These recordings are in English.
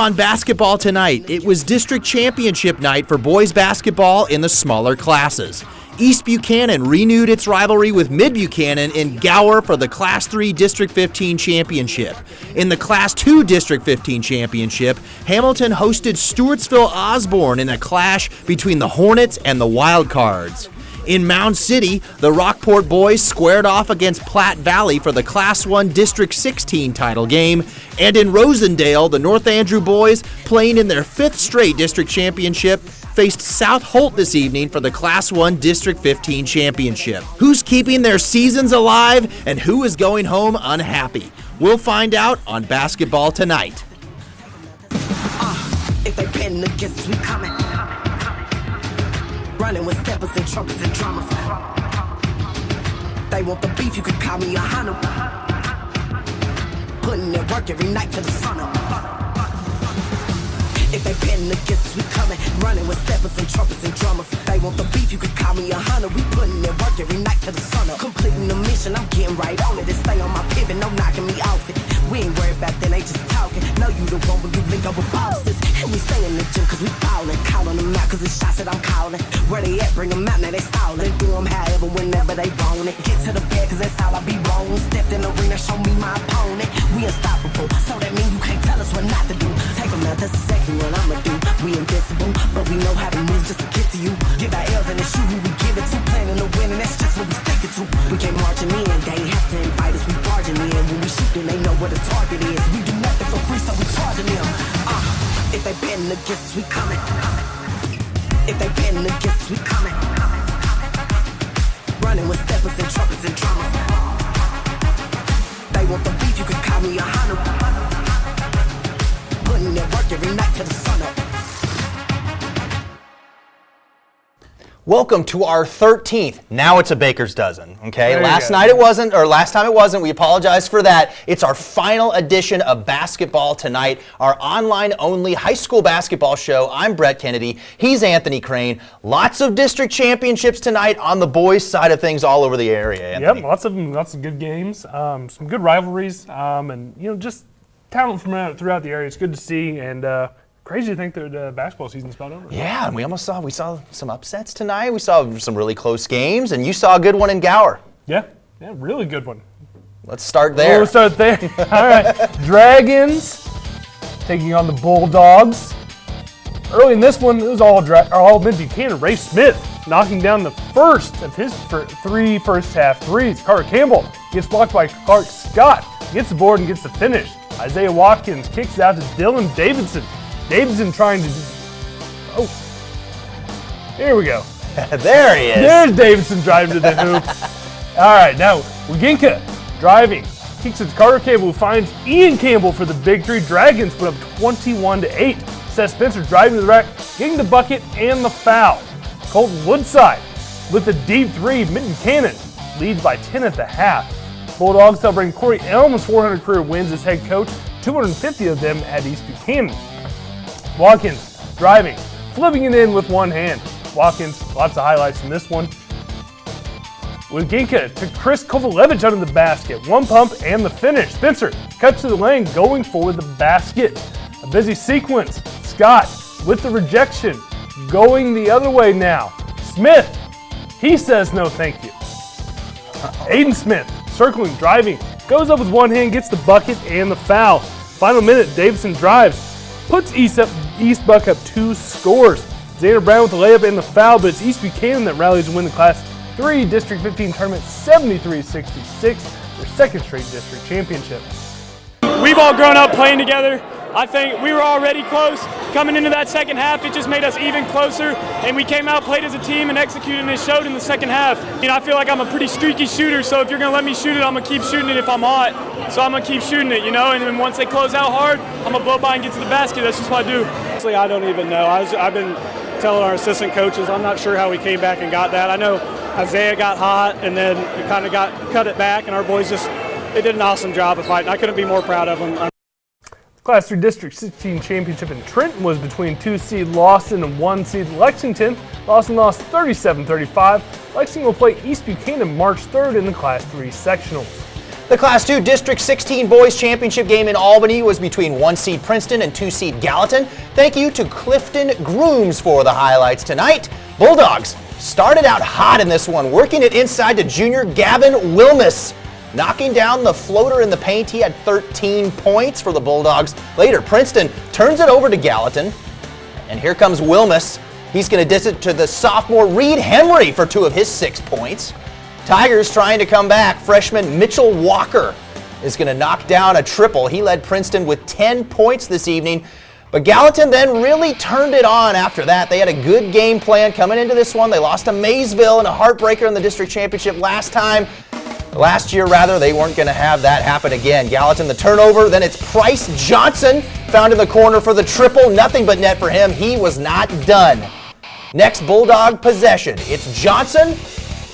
On basketball tonight, it was district championship night for boys basketball in the smaller classes. East Buchanan renewed its rivalry with Mid Buchanan in Gower for the Class 3 District 15 championship. In the Class 2 District 15 championship, Hamilton hosted Stewartsville Osborne in a clash between the Hornets and the Wildcards. In Mound City, the Rockport boys squared off against Platte Valley for the Class 1 District 16 title game. And in Rosendale, the North Andrew boys, playing in their 5th straight district championship, faced South Holt this evening for the Class 1 District 15 championship. Who's keeping their seasons alive and who is going home unhappy? We'll find out on Basketball Tonight. If they been against, we coming. Running with steppers and trumpets and drummers. They want the beef, you could call me a hunter. Putting in work every night till the sun up. If they been against, we coming. Running with steppers and trumpets and drummers. They want the beef, you could call me a hunter. We putting in work every night till the sun up. Completing the mission, I'm getting right on it. And stay on my pivot, no knocking me off it. We ain't worried about that, ain't just talking. Know you the one when you link up with bosses. And we stay in the gym cause we ballin'. Calling them out cause it's shots that I'm calling. Where they at, bring them out, now they stallin'. Do them however, whenever they want it. Get to the bed cause that's all I be wrong. Stepped in the arena, show me my opponent. We unstoppable, so that mean you can't tell us what not to do. Take them out, that's exactly what I'ma do. We invincible, but we know how to move just to get to you. Give our L's and it's you who we give it to. Planning to win and that's just what we stick it to. We came marching in, they ain't have to invite us, we barging in. When we shoot then they know where the target is. We do nothing for free, so we charging them. If they been against, we coming. If they been against, we coming. Running with steppers and trumpets and drummers. They want the beef, you could call me a hunter. Putting in work every night till the sun up. Welcome to our 13th. Now it's a baker's dozen, okay? Last time it wasn't. We apologize for that. It's our final edition of Basketball Tonight, our online-only high school basketball show. I'm Brett Kennedy. He's Anthony Crane. Lots of district championships tonight on the boys' side of things all over the area, Anthony. Yep, lots of good games, some good rivalries, and just talent from throughout the area. It's good to see, and crazy to think that the basketball season's about over. Yeah, and we saw some upsets tonight. We saw some really close games, and you saw a good one in Gower. Yeah, really good one. Let's start there. We'll start there. All right, Dragons taking on the Bulldogs. Early in this one, it was all Mid Buchanan. Ray Smith knocking down the first of his 3 first-half threes. Carter Campbell gets blocked by Clark Scott, gets the board and gets the finish. Isaiah Watkins kicks it out to Dylan Davidson. Davidson trying to here we go. There he is. There's Davidson driving to the hoop. All right, now Waginka driving. Kicks it to Carter Campbell, who finds Ian Campbell for the big three. Dragons put up 21-8. Seth Spencer driving to the rack, getting the bucket and the foul. Colton Woodside with the deep three. Mid Buchanan leads by 10 at the half. Bulldogs celebrating Corey Elm's 400 career wins as head coach, 250 of them at East Buchanan. Watkins driving, flipping it in with one hand. Watkins, lots of highlights in this one. Waginka to Chris Kovalevich under the basket. One pump and the finish. Spencer cuts to the lane, going for the basket. A busy sequence. Scott with the rejection, going the other way now. Smith, he says no thank you. Aiden Smith, circling, driving, goes up with one hand, gets the bucket and the foul. Final minute, Davidson drives, puts East Buck up 2 scores. Xander Brown with the layup and the foul, but it's East Buchanan that rallies to win the Class 3 District 15 tournament 73-66, their 2nd straight district championship. We've all grown up playing together. I think we were already close. Coming into that second half, it just made us even closer, and we came out, played as a team, and executed, and it showed in the second half. I feel like I'm a pretty streaky shooter, so if you're going to let me shoot it, I'm going to keep shooting it if I'm hot. So I'm going to keep shooting it, and then once they close out hard, I'm going to blow by and get to the basket. That's just what I do. Honestly, I don't even know. I've been telling our assistant coaches, I'm not sure how we came back and got that. I know Isaiah got hot, and then we kind of cut it back, and our boys they did an awesome job of fighting. I couldn't be more proud of them. Class 3 District 16 championship in Trenton was between 2-seed Lawson and 1-seed Lexington. Lawson lost 37-35. Lexington will play East Buchanan March 3rd in the Class 3 sectionals. The Class 2 District 16 Boys Championship game in Albany was between 1 seed Princeton and 2 seed Gallatin. Thank you to Clifton Grooms for the highlights tonight. Bulldogs started out hot in this one, working it inside to junior Gavin Wilmus, knocking down the floater in the paint. He had 13 points for the Bulldogs. Later, Princeton turns it over to Gallatin, and here comes Wilmus. He's going to dish it to the sophomore Reed Henry for 2 of his 6 points. Tigers trying to come back. Freshman Mitchell Walker is going to knock down a triple. He led Princeton with 10 points this evening. But Gallatin then really turned it on after that. They had a good game plan coming into this one. They lost to Maysville in a heartbreaker in the district championship last year. They weren't going to have that happen again. Gallatin the turnover. Then it's Price Johnson found in the corner for the triple. Nothing but net for him. He was not done. Next Bulldog possession. It's Johnson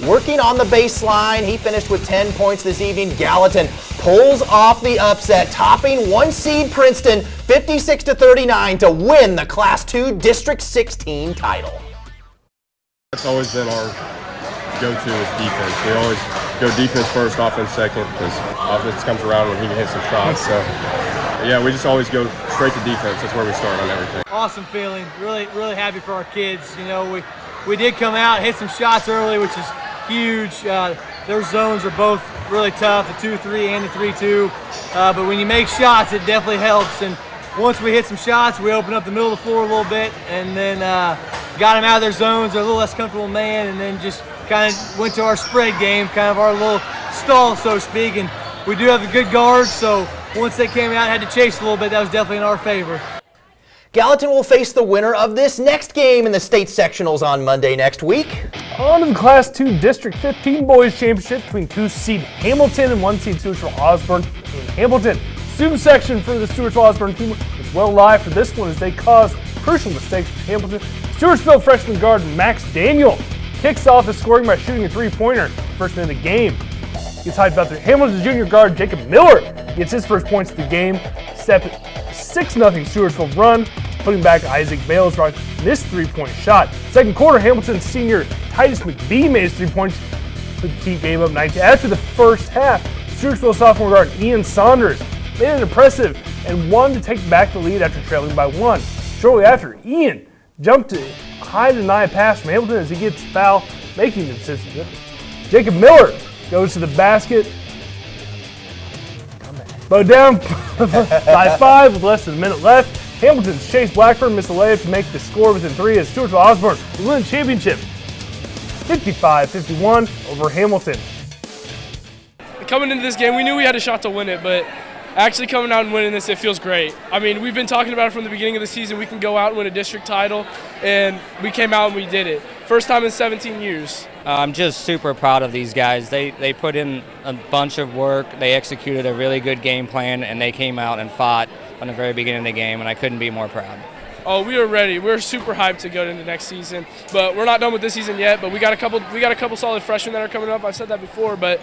working on the baseline. He finished with 10 points this evening. Gallatin pulls off the upset, topping 1 seed Princeton 56-39 to win the Class 2 District 16 title. That's always been our go-to is defense. We always go defense first, offense second, because offense comes around when he can hit some shots. So, yeah, we just always go straight to defense. That's where we start on everything. Awesome feeling. Really, really happy for our kids. You know, we did come out, hit some shots early, which is huge. Their zones are both really tough, the 2-3 and the 3-2. But when you make shots, it definitely helps. And once we hit some shots, we opened up the middle of the floor a little bit, and then got them out of their zones. They're a little less comfortable man, and then just kind of went to our spread game, kind of our little stall, so to speak. And we do have a good guard, so once they came out and had to chase a little bit, that was definitely in our favor. Gallatin will face the winner of this next game in the state sectionals on Monday next week. On to the Class 2 District 15 Boys Championship between 2 seed Hamilton and 1 seed Stewartsville Osborne. In Hamilton, student section for the Stewartsville Osborne team was well live for this one as they caused crucial mistakes for Hamilton. Stewartsville freshman guard Max Daniel kicks off the scoring by shooting a 3-pointer first minute of the game. Gets hyped up there. Hamilton's junior guard Jacob Miller gets his first points of the game. Step 6-0 Stewartsville run, putting back Isaac Bales right this 3-point shot. Second quarter, Hamilton's senior Titus McBee made his 3 points to keep game up 19. After the first half, Stewartsville sophomore guard Ian Saunders made it impressive and won to take back the lead after trailing by 1. Shortly after, Ian jumped to high deny a pass from Hamilton as he gets foul, making the decision. Jacob Miller goes to the basket, but down by 5 with less than a minute left. Hamilton's Chase Blackburn missed a layup to make the score within 3 as Stewartsville Osborne will win the championship 55-51 over Hamilton. Coming into this game, we knew we had a shot to win it, but actually coming out and winning this, it feels great. I mean, we've been talking about it from the beginning of the season. We can go out and win a district title, and we came out and we did it. First time in 17 years. I'm just super proud of these guys. They put in a bunch of work. They executed a really good game plan, and they came out and fought from the very beginning of the game, and I couldn't be more proud. Oh, we are ready. We're super hyped to go into next season, but we're not done with this season yet. But we got a couple solid freshmen that are coming up. I've said that before, but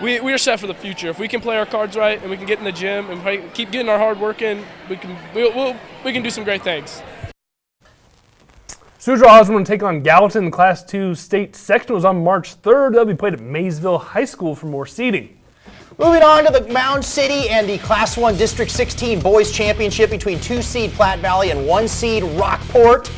we are set for the future. If we can play our cards right and we can get in the gym and keep getting our hard work in, we can do some great things. Stewartsville Osborne will take on Gallatin in the Class 2 state sectionals on March 3rd. They'll be played at Maysville High School for more seeding. Moving on to the Mound City and the Class 1 District 16 Boys Championship between 2 seed Platte Valley and 1 seed Rockport.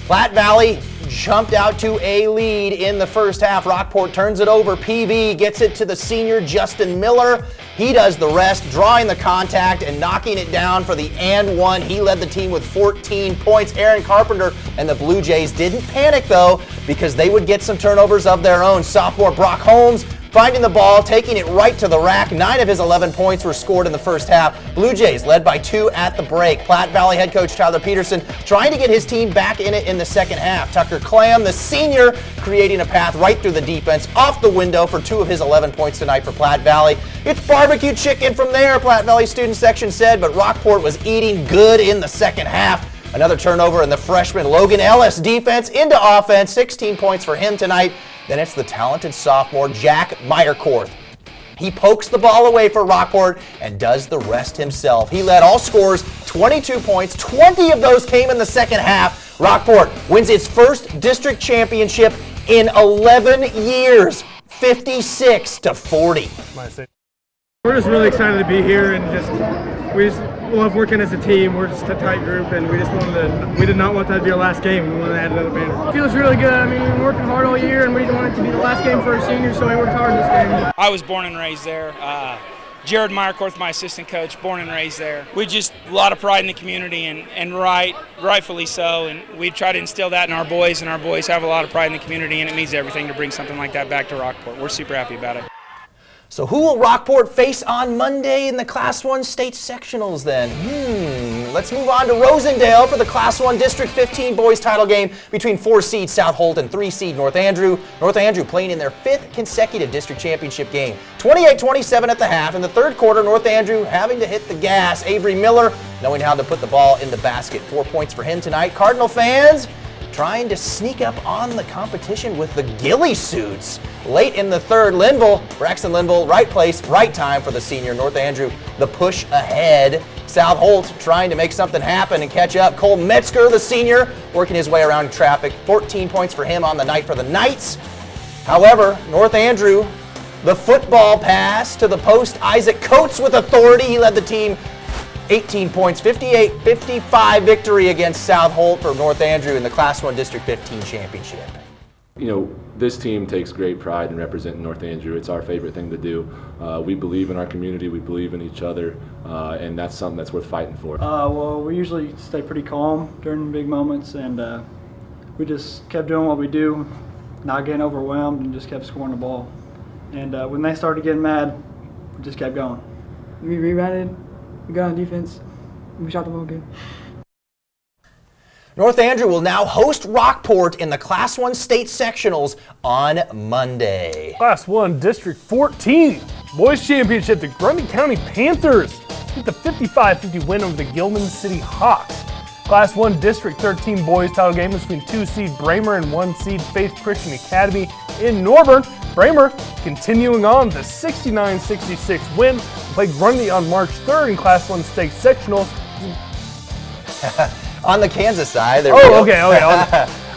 Platte Valley jumped out to a lead in the first half. Rockport turns it over. PV gets it to the senior Justin Miller. He does the rest, drawing the contact and knocking it down for the and one. He led the team with 14 points. Aaron Carpenter and the Blue Jays didn't panic though, because they would get some turnovers of their own. Sophomore Brock Holmes finding the ball, taking it right to the rack. 9 of his 11 points were scored in the first half. Blue Jays led by 2 at the break. Platte Valley head coach Tyler Peterson trying to get his team back in it in the second half. Tucker Clam, the senior, creating a path right through the defense, off the window for 2 of his 11 points tonight for Platte Valley. It's barbecue chicken from there, Platte Valley student section said, but Rockport was eating good in the second half. Another turnover in the freshman Logan Ellis defense into offense. 16 points for him tonight. Then it's the talented sophomore Jack Meyerkorth. He pokes the ball away for Rockport and does the rest himself. He led all scorers, 22 points. 20 of those came in the second half. Rockport wins its first district championship in 11 years, 56-40. We're just really excited to be here, and we just love working as a team. We're just a tight group, and we did not want that to be our last game. We wanted to add another banner. It feels really good. I mean, we've been working hard all year, and we didn't want it to be the last game for our seniors, so we worked hard this game. I was born and raised there. Jared Meyerkorth, my assistant coach, born and raised there. We just a lot of pride in the community, and rightfully so. And we try to instill that in our boys, and our boys have a lot of pride in the community, and it means everything to bring something like that back to Rockport. We're super happy about it. So who will Rockport face on Monday in the Class 1 state sectionals then? Let's move on to Rosendale for the Class 1 District 15 boys title game between 4-seed South Holt and 3-seed North Andrew. North Andrew playing in their 5th consecutive district championship game. 28-27 at the half. In the third quarter, North Andrew having to hit the gas. Avery Miller knowing how to put the ball in the basket. 4 points for him tonight. Cardinal fans trying to sneak up on the competition with the ghillie suits. Late in the third, Braxton Linville, right place, right time for the senior. North Andrew, the push ahead. South Holt trying to make something happen and catch up. Cole Metzger, the senior, working his way around traffic. 14 points for him on the night for the Knights. However, North Andrew, the football pass to the post. Isaac Coates with authority. He led the team 18 points, 58-55 victory against South Holt for North Andrew in the Class 1 District 15 championship. You know, this team takes great pride in representing North Andrew. It's our favorite thing to do. We believe in our community, we believe in each other, and that's something that's worth fighting for. Well, we usually stay pretty calm during big moments, and we just kept doing what we do, not getting overwhelmed, and just kept scoring the ball. And when they started getting mad, we just kept going. We rebounded. We got on defense. We shot the ball good. North Andrew will now host Rockport in the Class 1 state sectionals on Monday. Class 1 District 14 boys championship. The Grundy County Panthers get the 55-50 win over the Gilman City Hawks. Class 1 District 13 boys title game between 2-seed Bramer and 1-seed Faith Christian Academy in Norburn. Bramer continuing on the 69-66 win. Play Grundy on March 3rd in Class 1 state sectionals. On the Kansas side, okay.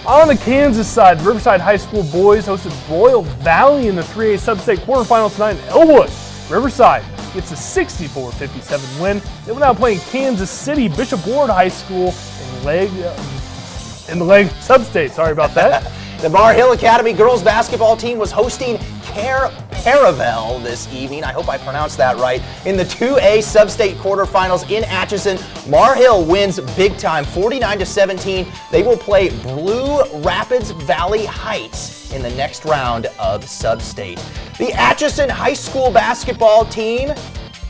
On the Kansas side, Riverside High School boys hosted Royal Valley in the 3A sub-state quarterfinals tonight in Elwood. Riverside gets a 64-57 win. They will now play Kansas City Bishop Ward High School in the leg sub-state. Sorry about that. The Bar Hill Academy girls basketball team was hosting Paravel this evening. I hope I pronounced that right. In the 2A sub-state quarterfinals in Atchison, Mar Hill wins big time, 49-17. They will play Blue Rapids Valley Heights in the next round of sub-state. The Atchison High School basketball team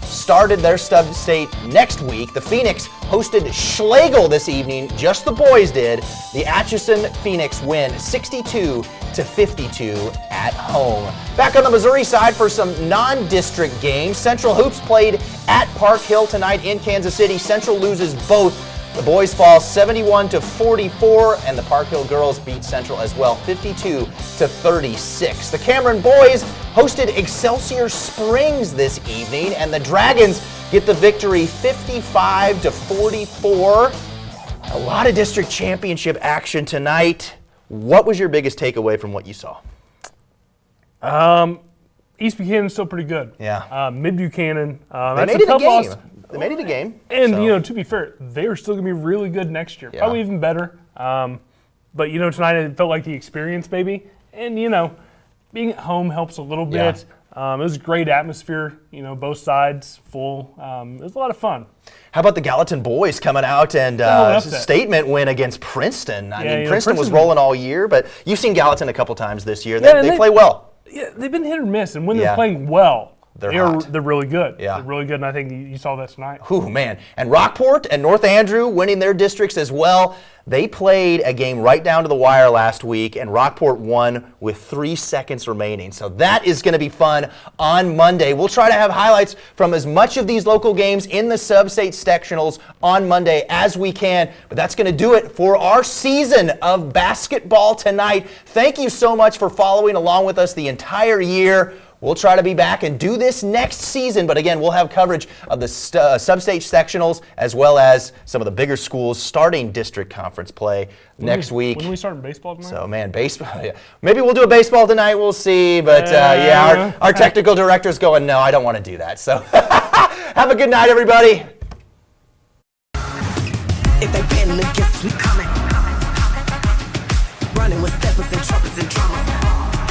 started their sub-state next week. The Phoenix hosted Schlegel this evening, just the boys did. The Atchison Phoenix win 62-52 at home. Back on the Missouri side for some non-district games. Central Hoops played at Park Hill tonight in Kansas City. Central loses both. The boys fall 71-44, and the Park Hill girls beat Central as well, 52-36. The Cameron boys hosted Excelsior Springs this evening, and the Dragons get the victory 55-44. A lot of district championship action tonight. What was your biggest takeaway from what you saw? East Buchanan's still pretty good. Yeah. Mid Buchanan. They made it a game. They made it a game. And, to be fair, they're still going to be really good next year. Yeah. Probably even better. But, tonight it felt like the experience, baby. And, being at home helps a little bit. Yeah. It was a great atmosphere, both sides full. It was a lot of fun. How about the Gallatin boys coming out and statement win against Princeton? I mean, Princeton was rolling all year, but you've seen Gallatin a couple times this year. They play well. Yeah, they've been hit or miss, and when they're playing well, they're really good. Yeah. They're really good, and I think you saw that tonight. Ooh, man. And Rockport and North Andrew winning their districts as well. They played a game right down to the wire last week, and Rockport won with 3 seconds remaining. So that is going to be fun on Monday. We'll try to have highlights from as much of these local games in the sub-state sectionals on Monday as we can. But that's going to do it for our season of basketball tonight. Thank you so much for following along with us the entire year. we'll try to be back and do this next season. But again, we'll have coverage of the sub-state sectionals as well as some of the bigger schools starting district conference play next week. When are we starting baseball tonight? So, man, baseball. Yeah. Maybe we'll do a baseball tonight. We'll see. But, our technical director's going, no, I don't want to do that. So, have a good night, everybody. If they betting against us, we